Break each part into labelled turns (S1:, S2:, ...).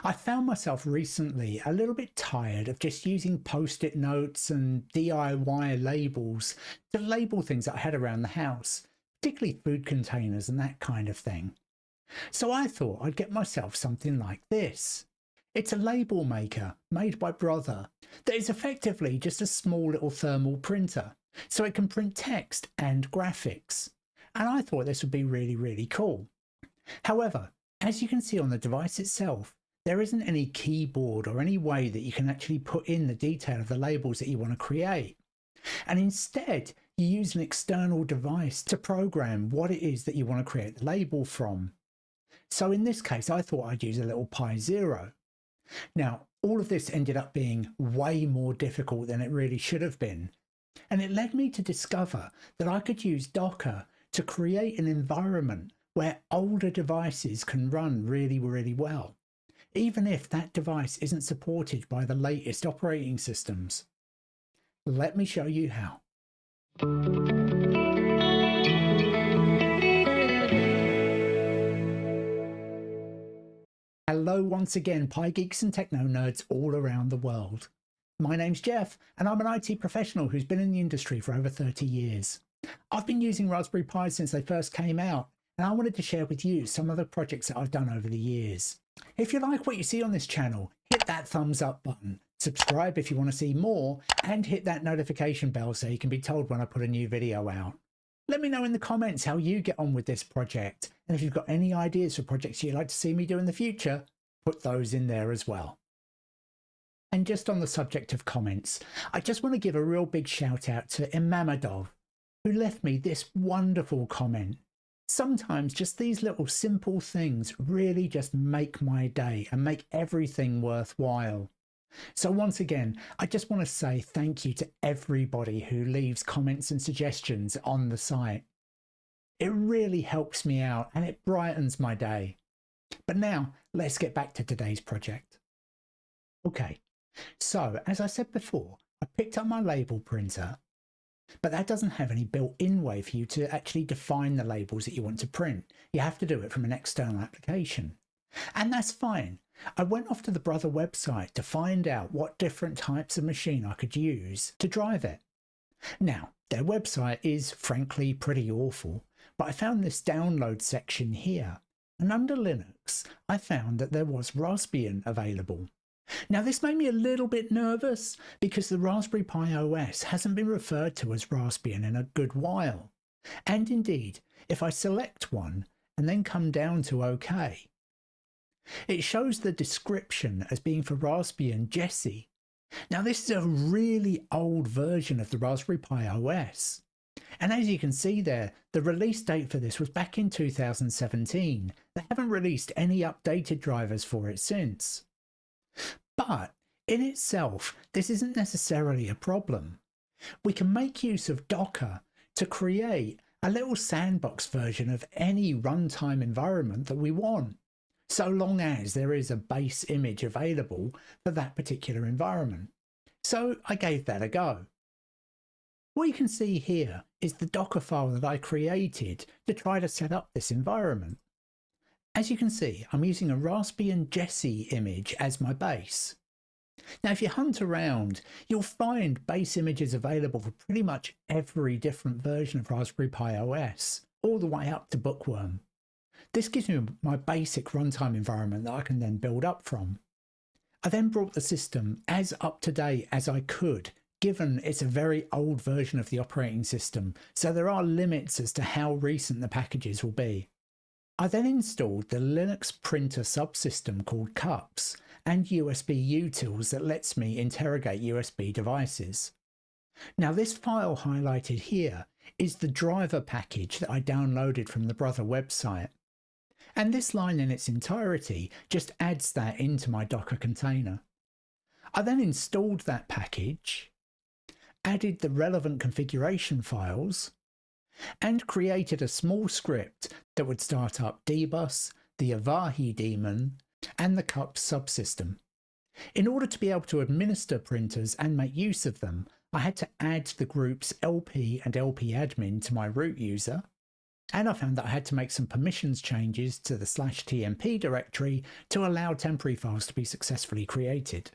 S1: I found myself recently a little bit tired of just using post-it notes and DIY labels to label things that I had around the house, particularly food containers and that kind of thing. So I thought I'd get myself something like this. It's a label maker made by Brother that is effectively just a small little thermal printer, so it can print text and graphics. And I thought this would be really cool. However, as you can see on the device itself, there isn't any keyboard or any way that you can actually put in the detail of the labels that you want to create. And instead, you use an external device to program what it is that you want to create the label from. So in this case, I thought I'd use a little Pi Zero. Now, all of this ended up being way more difficult than it really should have been. And it led me to discover that I could use Docker to create an environment where older devices can run really well, even if that device isn't supported by the latest operating systems. Let me show you how. Hello once again, Pi geeks and techno nerds all around the world. My name's Jeff, and I'm an IT professional who's been in the industry for over 30 years. I've been using Raspberry Pi since they first came out, and I wanted to share with you some of the projects that I've done over the years. If you like what you see on this channel, hit that thumbs up button, subscribe if you want to see more, and hit that notification bell so you can be told when I put a new video out. Let me know in the comments how you get on with this project, and if you've got any ideas for projects you'd like to see me do in the future, put those in there as well. And just on the subject of comments, I just want to give a real big shout out to Imamadov, who left me this wonderful comment. Sometimes just these little simple things really just make my day and make everything worthwhile. So once again, I just want to say thank you to everybody who leaves comments and suggestions on the site. It really helps me out and it brightens my day. But now let's get back to today's project. Okay, so as I said before, I picked up my label printer, but that doesn't have any built-in way for you to actually define the labels that you want to print. You have to do it from an external application. And that's fine. I went off to the Brother website to find out what different types of machine I could use to drive it. Now, their website is frankly pretty awful, but I found this download section here, and under Linux, I found that there was Raspbian available. Now, this made me a little bit nervous because the Raspberry Pi OS hasn't been referred to as Raspbian in a good while. And indeed, if I select one and then come down to OK, it shows the description as being for Raspbian Jessie. Now, this is a really old version of the Raspberry Pi OS. And as you can see there, the release date for this was back in 2017. They haven't released any updated drivers for it since. But in itself, this isn't necessarily a problem. We can make use of Docker to create a little sandbox version of any runtime environment that we want, so long as there is a base image available for that particular environment. So I gave that a go. What you can see here is the Docker file that I created to try to set up this environment. As you can see, I'm using a Raspbian Jessie image as my base. Now, if you hunt around, you'll find base images available for pretty much every different version of Raspberry Pi OS, all the way up to Bookworm. This gives me my basic runtime environment that I can then build up from. I then brought the system as up to date as I could, given it's a very old version of the operating system, so there are limits as to how recent the packages will be. I then installed the Linux printer subsystem called Cups and USB utils that lets me interrogate USB devices. Now, this file highlighted here is the driver package that I downloaded from the Brother website. And this line in its entirety just adds that into my Docker container. I then installed that package, added the relevant configuration files, and created a small script that would start up dbus, the Avahi daemon, and the Cups subsystem. In order to be able to administer printers and make use of them, I had to add the groups LP and LP admin to my root user, And I found that I had to make some permissions changes to the /tmp directory to allow temporary files to be successfully created.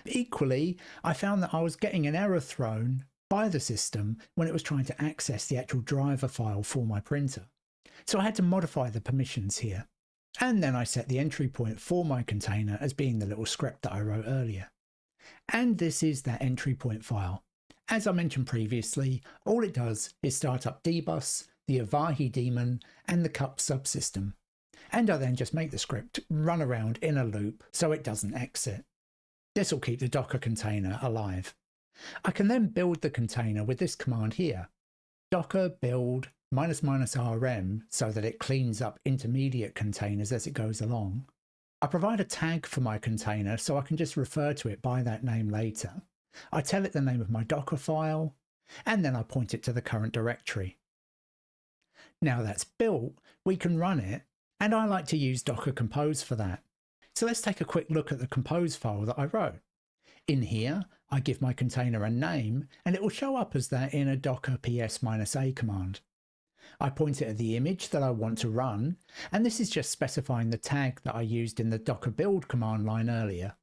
S1: Equally, I found that I was getting an error thrown by the system when it was trying to access the actual driver file for my printer. So I had to modify the permissions here. And then I set the entry point for my container as being the little script that I wrote earlier. And this is that entry point file. As I mentioned previously, all it does is start up dbus, the Avahi daemon, and the cup subsystem. And I then just make the script run around in a loop so it doesn't exit. This will keep the Docker container alive. I can then build the container with this command here, docker build --rm, so that it cleans up intermediate containers as it goes along. I provide a tag for my container so I can just refer to it by that name later. I tell it the name of my Docker file, and then I point it to the current directory. Now that's built, we can run it, and I like to use Docker Compose for that. So let's take a quick look at the Compose file that I wrote. In here, I give my container a name, and it will show up as that in a docker ps-a command. I point it at the image that I want to run, and this is just specifying the tag that I used in the docker build command line earlier.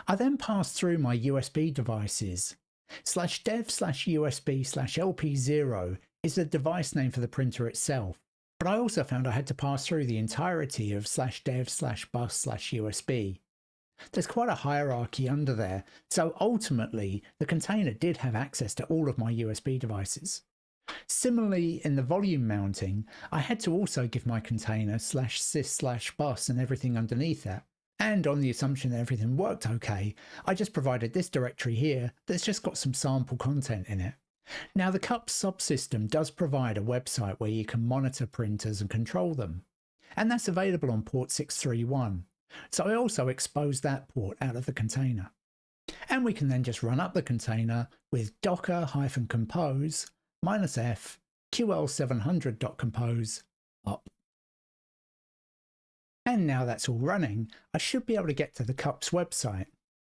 S1: I then pass through my USB devices. /dev/usb/lp0 is the device name for the printer itself, but I also found I had to pass through the entirety of /dev/bus/usb. There's quite a hierarchy under there, so ultimately the container did have access to all of my USB devices. Similarly, in the volume mounting, I had to also give my container /sys/bus and everything underneath that. And on the assumption that everything worked okay, I just provided this directory here that's just got some sample content in it. Now the cup subsystem does provide a website where you can monitor printers and control them, and that's available on port 631. So I also exposed that port out of the container. And we can then just run up the container with docker-compose -f ql700.compose up. And now that's all running, I should be able to get to the cup's website.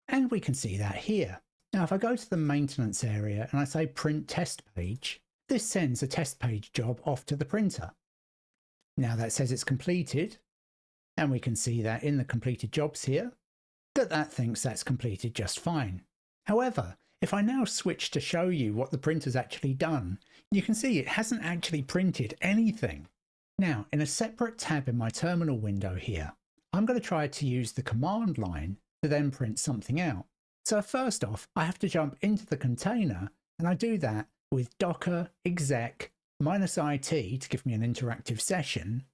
S1: And we can see that here. Now if I go to the maintenance area and I say print test page, this sends a test page job off to the printer. Now that says it's completed, and we can see that in the completed jobs here, that thinks that's completed just fine. However, if I now switch to show you what the printer's actually done, you can see it hasn't actually printed anything. Now, in a separate tab in my terminal window here, I'm going to try to use the command line to then print something out. So first off, I have to jump into the container, and I do that with docker exec -it to give me an interactive session,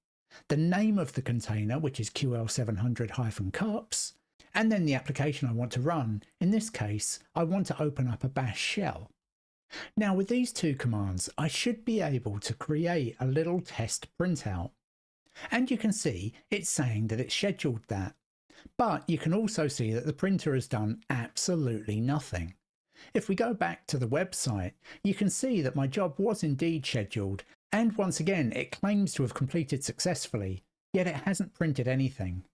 S1: the name of the container, which is ql700-cups, and then the application I want to run. In this case, I want to open up a bash shell. Now with these two commands, I should be able to create a little test printout. And you can see it's saying that it's scheduled that. But you can also see that the printer has done absolutely nothing. If we go back to the website, you can see that my job was indeed scheduled, and once again it claims to have completed successfully, yet it hasn't printed anything.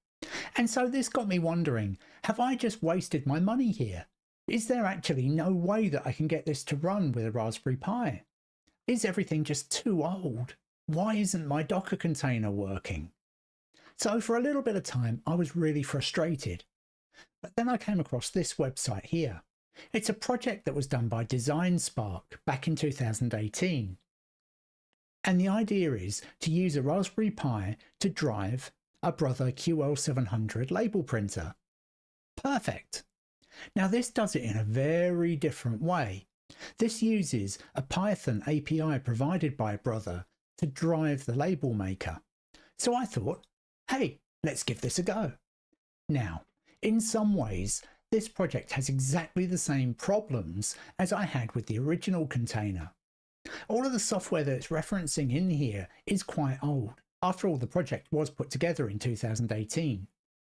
S1: And so this got me wondering, have I just wasted my money here? Is there actually no way that I can get this to run with a Raspberry Pi? Is everything just too old? Why isn't my Docker container working? So for a little bit of time, I was really frustrated. But then I came across this website here. It's a project that was done by DesignSpark back in 2018. And the idea is to use a Raspberry Pi to drive a Brother QL700 label printer. Perfect. Now this does it in a very different way. This uses a Python API provided by Brother to drive the label maker. So I thought, hey, let's give this a go. Now, in some ways, this project has exactly the same problems as I had with the original container. All of the software that it's referencing in here is quite old. After all, the project was put together in 2018.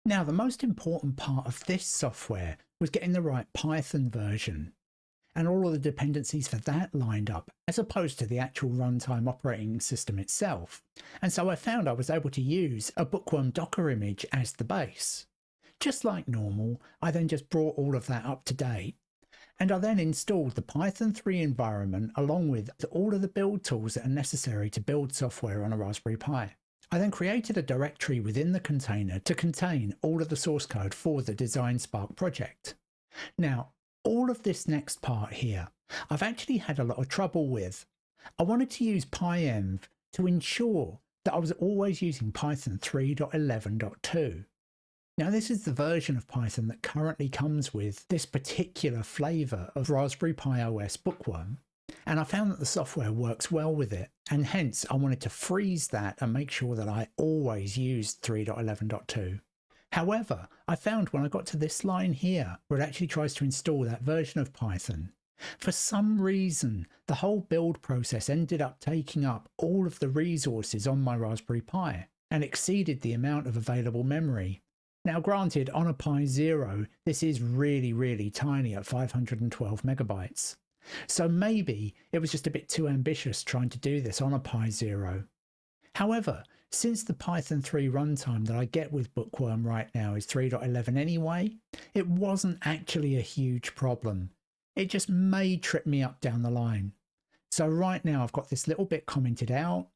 S1: Now, the most important part of this software was getting the right Python version and all of the dependencies for that lined up, as opposed to the actual runtime operating system itself. And so I found I was able to use a Bookworm Docker image as the base. Just like normal, I then just brought all of that up to date. And I then installed the Python 3 environment along with all of the build tools that are necessary to build software on a Raspberry Pi. I then created a directory within the container to contain all of the source code for the DesignSpark project. Now, all of this next part here, I've actually had a lot of trouble with. I wanted to use pyenv to ensure that I was always using Python 3.11.2. Now, this is the version of Python that currently comes with this particular flavor of Raspberry Pi OS Bookworm. And I found that the software works well with it, and hence I wanted to freeze that and make sure that I always used 3.11.2. However, I found when I got to this line here, where it actually tries to install that version of Python, for some reason, the whole build process ended up taking up all of the resources on my Raspberry Pi and exceeded the amount of available memory. Now granted, on a Pi Zero, this is really tiny at 512 megabytes. So maybe it was just a bit too ambitious trying to do this on a Pi Zero. However, since the Python 3 runtime that I get with Bookworm right now is 3.11 anyway, it wasn't actually a huge problem. It just may trip me up down the line. So right now I've got this little bit commented out,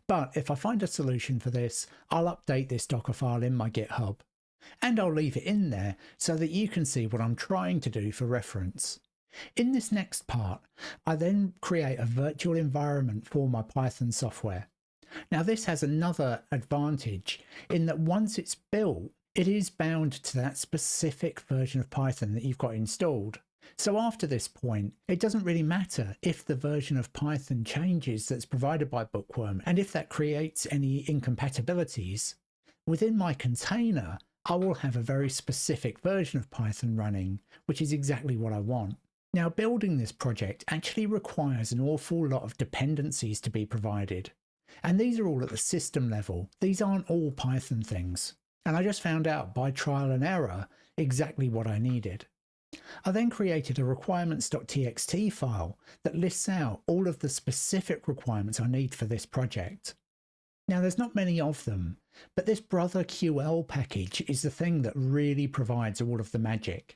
S1: but if I find a solution for this, I'll update this Docker file in my GitHub. And I'll leave it in there so that you can see what I'm trying to do for reference. In this next part, I then create a virtual environment for my Python software. Now this has another advantage in that once it's built, it is bound to that specific version of Python that you've got installed. So after this point, it doesn't really matter if the version of Python changes that's provided by Bookworm, and if that creates any incompatibilities. Within my container, I will have a very specific version of Python running, which is exactly what I want. Now, building this project actually requires an awful lot of dependencies to be provided. And these are all at the system level. These aren't all Python things. And I just found out by trial and error exactly what I needed. I then created a requirements.txt file that lists out all of the specific requirements I need for this project. Now, there's not many of them, but this brother.ql package is the thing that really provides all of the magic.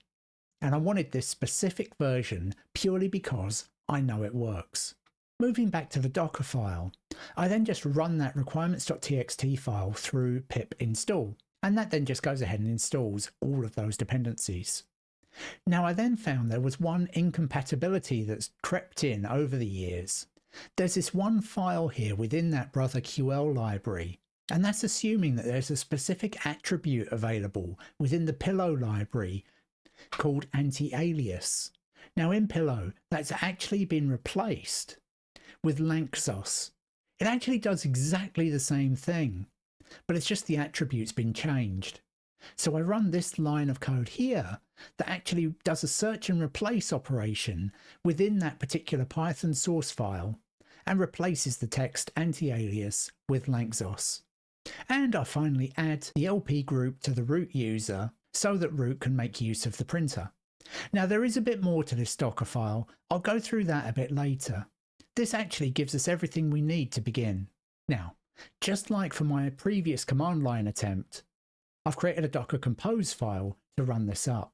S1: And I wanted this specific version purely because I know it works. Moving back to the Docker file, I then just run that requirements.txt file through pip install, and that then just goes ahead and installs all of those dependencies. Now, I then found there was one incompatibility that's crept in over the years. There's this one file here within that brother.ql library, and that's assuming that there's a specific attribute available within the pillow library called anti-alias. Now in Pillow, that's actually been replaced with Lanczos. It actually does exactly the same thing, but it's just the attribute's been changed. So I run this line of code here that actually does a search and replace operation within that particular Python source file and replaces the text anti-alias with Lanczos. And I finally add the LP group to the root user so that root can make use of the printer. Now there is a bit more to this Docker file. I'll go through that a bit later. This actually gives us everything we need to begin. Now, just like for my previous command line attempt, I've created a Docker compose file to run this up.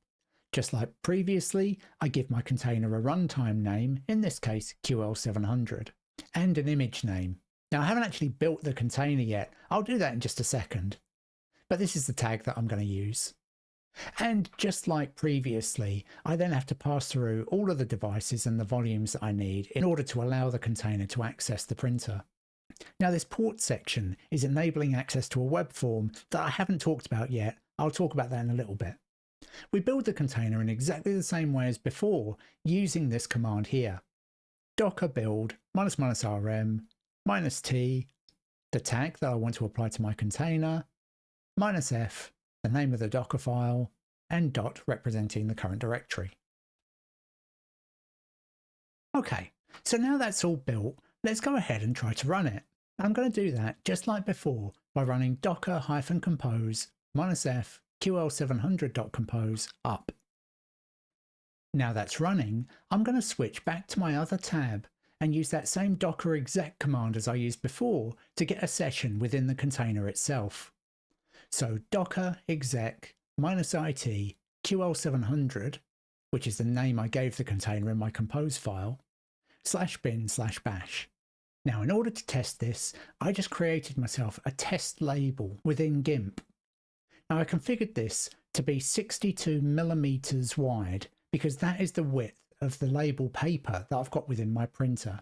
S1: Just like previously, I give my container a runtime name, in this case QL700, and an image name. Now I haven't actually built the container yet. I'll do that in just a second. But this is the tag that I'm going to use. And just like previously, I then have to pass through all of the devices and the volumes that I need in order to allow the container to access the printer. Now this port section is enabling access to a web form that I haven't talked about yet. I'll talk about that in a little bit. We build the container in exactly the same way as before using this command here. Docker build --rm -t, the tag that I want to apply to my container, -f, the name of the Docker file, and dot representing the current directory. Okay, so now that's all built, let's go ahead and try to run it. I'm going to do that just like before by running docker-compose -f ql700.compose up. Now that's running, I'm going to switch back to my other tab and use that same docker exec command as I used before to get a session within the container itself. So docker exec -it ql700 which is the name I gave the container in my compose file, /bin/bash. Now, in order to test this, I just created myself a test label within GIMP. Now, I configured this to be 62 millimeters wide because that is the width of the label paper that I've got within my printer.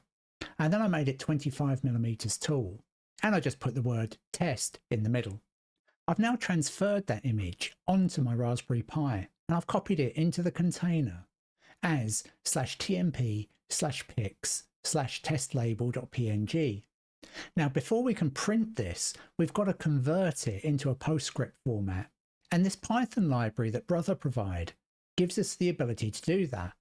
S1: And then I made it 25 millimeters tall, and I just put the word test in the middle. I've now transferred that image onto my Raspberry Pi, and I've copied it into the container as /tmp/pics/testlabel.png. Now, before we can print this, we've got to convert it into a PostScript format, and this Python library that Brother provide gives us the ability to do that.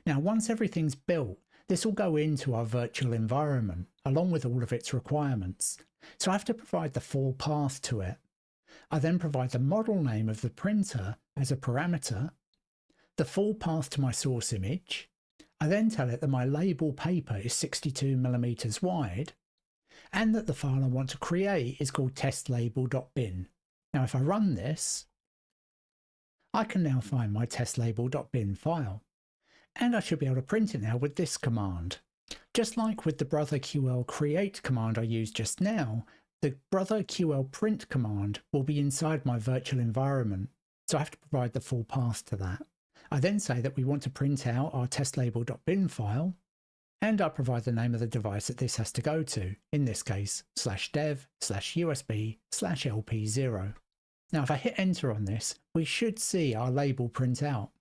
S1: Now, once everything's built, this will go into our virtual environment along with all of its requirements. So I have to provide the full path to it. I then provide the model name of the printer as a parameter, the full path to my source image. I then tell it that my label paper is 62 millimeters wide and that the file I want to create is called testlabel.bin. Now, if I run this, I can now find my testlabel.bin file, and I should be able to print it now with this command. Just like with the brotherql create command I used just now, the brotherql print command will be inside my virtual environment, so I have to provide the full path to that. I then say that we want to print out our testlabel.bin file, and I provide the name of the device that this has to go to, in this case /dev/usb/lp0. Now if I hit enter on this, we should see our label print out.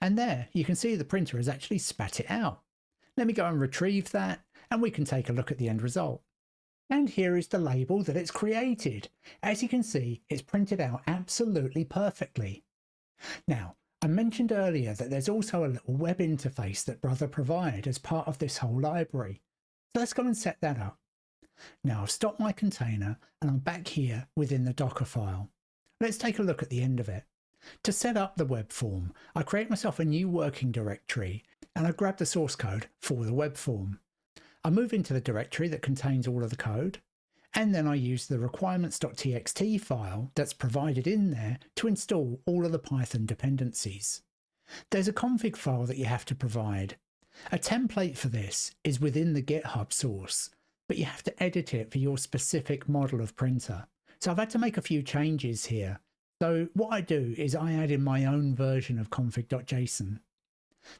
S1: And there, you can see the printer has actually spat it out. Let me go and retrieve that, and we can take a look at the end result. And here is the label that it's created. As you can see, it's printed out absolutely perfectly. Now, I mentioned earlier that there's also a little web interface that Brother provide as part of this whole library. So let's go and set that up. Now I've stopped my container and I'm back here within the Docker file. Let's take a look at the end of it. To set up the web form, I create myself a new working directory and I grab the source code for the web form. I move into the directory that contains all of the code, and then I use the requirements.txt file that's provided in there to install all of the Python dependencies. There's a config file that you have to provide. A template for this is within the GitHub source, but you have to edit it for your specific model of printer. So I've had to make a few changes here. So what I do is I add in my own version of config.json.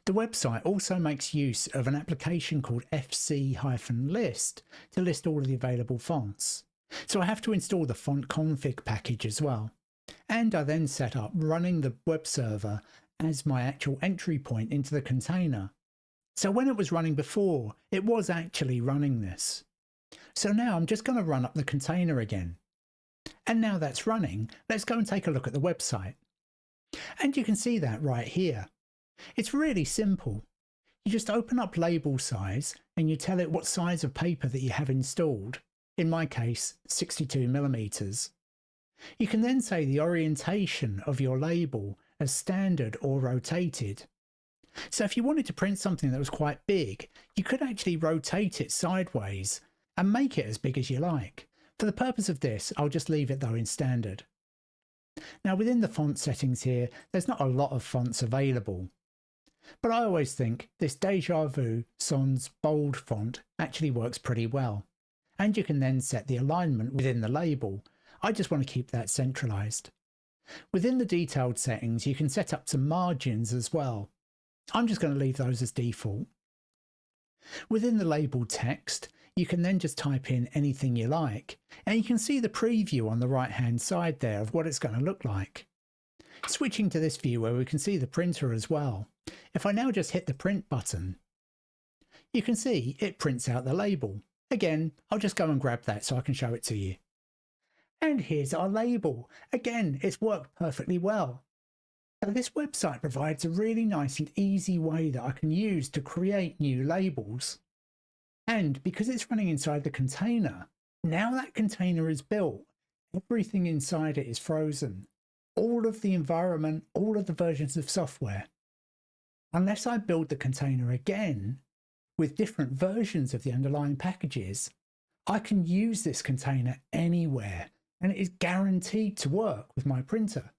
S1: The website also makes use of an application called fc-list to list all of the available fonts. So I have to install the font config package as well. And I then set up running the web server as my actual entry point into the container. So when it was running before, it was actually running this. So now I'm just going to run up the container again. And now that's running, let's go and take a look at the website. And you can see that right here. It's really simple. You just open up label size and you tell it what size of paper that you have installed. In my case, 62 millimeters. You can then say the orientation of your label as standard or rotated. So if you wanted to print something that was quite big, you could actually rotate it sideways and make it as big as you like. For the purpose of this, I'll just leave it though in standard. Now within the font settings here, there's not a lot of fonts available. But I always think this Deja Vu Sans bold font actually works pretty well. And you can then set the alignment within the label. I just want to keep that centralized. Within the detailed settings, you can set up some margins as well. I'm just going to leave those as default. Within the label text, you can then just type in anything you like, and you can see the preview on the right hand side there of what it's going to look like. Switching to this view where we can see the printer as well, if I now just hit the print button, you can see it prints out the label. Again, I'll just go and grab that so I can show it to you. And here's our label. Again, it's worked perfectly well. Now, this website provides a really nice and easy way that I can use to create new labels. And because it's running inside the container, now that container is built, everything inside it is frozen. All of the environment, all of the versions of software. Unless I build the container again with different versions of the underlying packages, I can use this container anywhere and it is guaranteed to work with my printer.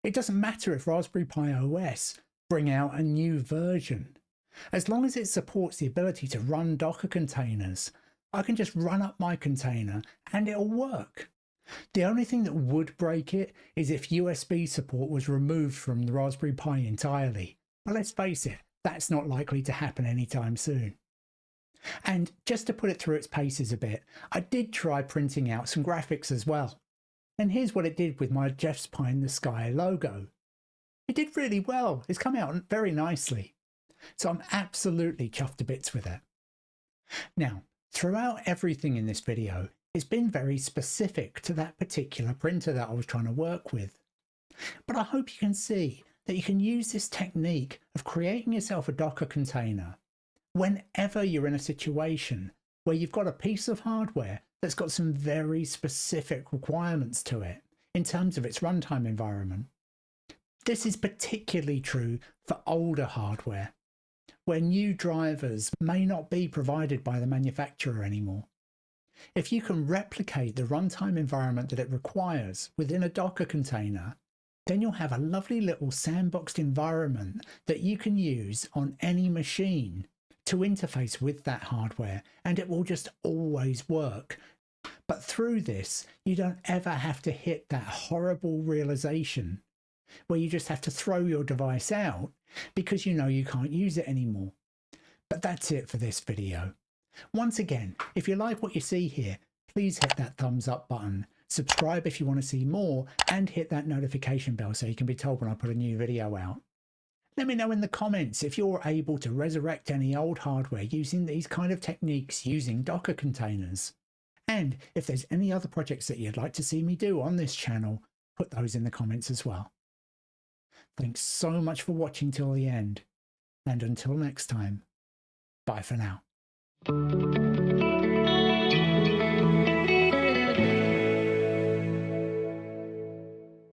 S1: It doesn't matter if Raspberry Pi OS bring out a new version. As long as it supports the ability to run Docker containers, I can just run up my container and it'll work. The only thing that would break it is if USB support was removed from the Raspberry Pi entirely. But let's face it, that's not likely to happen anytime soon. And just to put it through its paces a bit, I did try printing out some graphics as well. And here's what it did with my Jeff's Pie in the Sky logo. It did really well. It's come out very nicely. So I'm absolutely chuffed to bits with it. Now, throughout everything in this video, it's been very specific to that particular printer that I was trying to work with. But I hope you can see that you can use this technique of creating yourself a Docker container whenever you're in a situation where you've got a piece of hardware that's got some very specific requirements to it in terms of its runtime environment. This is particularly true for older hardware, where new drivers may not be provided by the manufacturer anymore. If you can replicate the runtime environment that it requires within a Docker container, then you'll have a lovely little sandboxed environment that you can use on any machine to interface with that hardware, and it will just always work. But through this, you don't ever have to hit that horrible realization where you just have to throw your device out because you know you can't use it anymore. But that's it for this video. Once again, if you like what you see here, please hit that thumbs up button, subscribe if you want to see more, and hit that notification bell so you can be told when I put a new video out. Let me know in the comments if you're able to resurrect any old hardware using these kind of techniques using Docker containers. And if there's any other projects that you'd like to see me do on this channel, put those in the comments as well. Thanks so much for watching till the end, and until next time, bye for now.